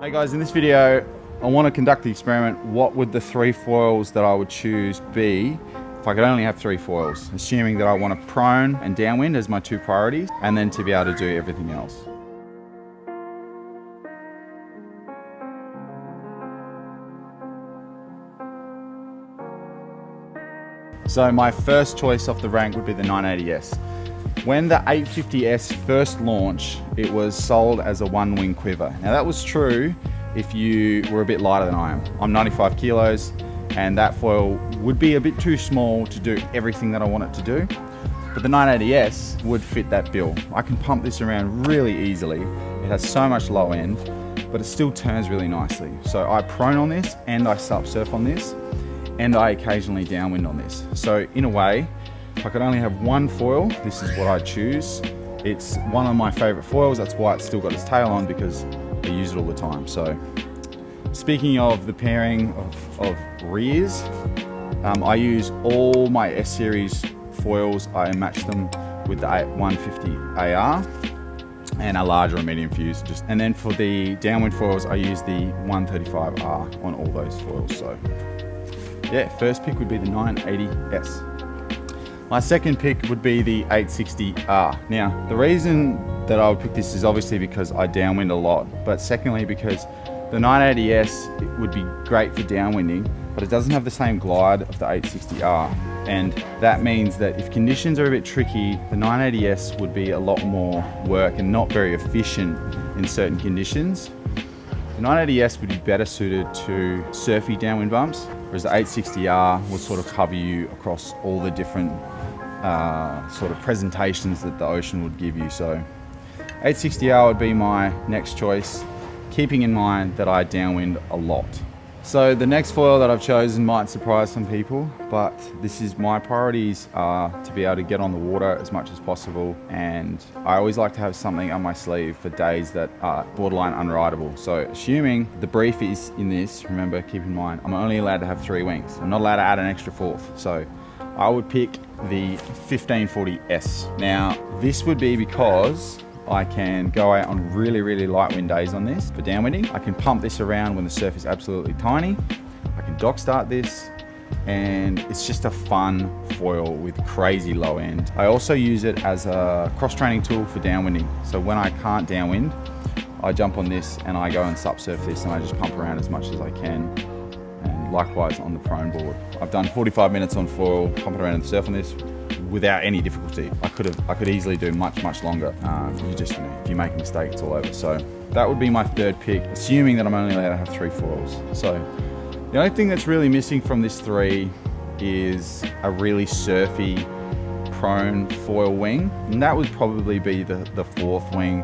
Hey guys, in this video I want to conduct the experiment. What would the 3 foils that I would choose be if I could only have 3 foils, assuming that I want a prone and downwind as my 2 priorities, and then to be able to do everything else. So my first choice off the rank would be the 980S. When the 850S first launched, it was sold as a 1-wing quiver. Now that was true if you were a bit lighter than I am. I'm 95 kilos and that foil would be a bit too small to do everything that I want it to do. But the 980S would fit that bill. I can pump this around really easily. It has so much low end, but it still turns really nicely. So I prone on this and I sup surf on this, and I occasionally downwind on this. So in a way, if I could only have 1 foil, this is what I'd choose. It's one of my favorite foils. That's why it's still got its tail on, because I use it all the time. So speaking of the pairing of rears, I use all my S-series foils. I match them with the 150 AR and a larger or medium fuse. And then for the downwind foils, I use the 135R on all those foils. So yeah, first pick would be the 980S. My second pick would be the 860R. Now, the reason that I would pick this is obviously because I downwind a lot, but secondly because the 980S it would be great for downwinding, but it doesn't have the same glide of the 860R. And that means that if conditions are a bit tricky, the 980S would be a lot more work and not very efficient in certain conditions. The 980S would be better suited to surfy downwind bumps, whereas the 860R will sort of cover you across all the different sort of presentations that the ocean would give you. So 860R would be my next choice, keeping in mind that I downwind a lot. So the next foil that I've chosen might surprise some people, but this is my priorities are to be able to get on the water as much as possible, and I always like to have something on my sleeve for days that are borderline unrideable. So assuming the brief is in this, remember, keep in mind, I'm only allowed to have 3 wings. I'm not allowed to add an extra 4th. So I would pick the 1540S. Now this would be because I can go out on really, really light wind days on this for downwinding. I can pump this around when the surf is absolutely tiny. I can dock start this, and it's just a fun foil with crazy low end. I also use it as a cross-training tool for downwinding. So when I can't downwind, I jump on this and I go and sup surf this, and I just pump around as much as I can. And likewise on the prone board. I've done 45 minutes on foil, pumping around in the surf on this, without any difficulty. I could easily do much longer. If you make a mistake, it's all over. So that would be my third pick, assuming that I'm only allowed to have 3 foils. So the only thing that's really missing from this 3 is a really surfy prone foil wing, and that would probably be the 4th wing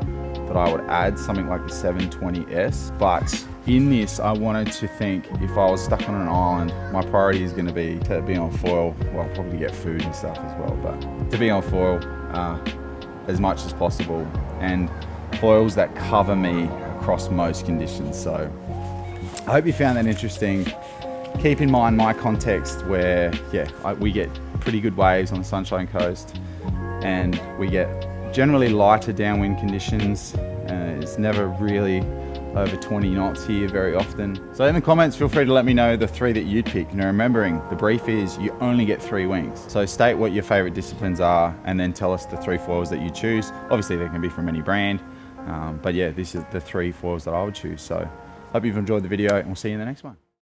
that I would add, something like the 720S. But in this, I wanted to think, if I was stuck on an island, my priority is going to be on foil. Well, I'll probably get food and stuff as well, but to be on foil as much as possible, and foils that cover me across most conditions. So I hope you found that interesting. Keep in mind my context where, we get pretty good waves on the Sunshine Coast, and we get generally lighter downwind conditions. It's never really over 20 knots here very often. So in the comments, feel free to let me know the 3 that you'd pick. Now remembering, the brief is you only get 3 wings. So state what your favorite disciplines are, and then tell us the 3 foils that you choose. Obviously they can be from any brand, but yeah, this is the 3 foils that I would choose. So hope you've enjoyed the video, and we'll see you in the next one.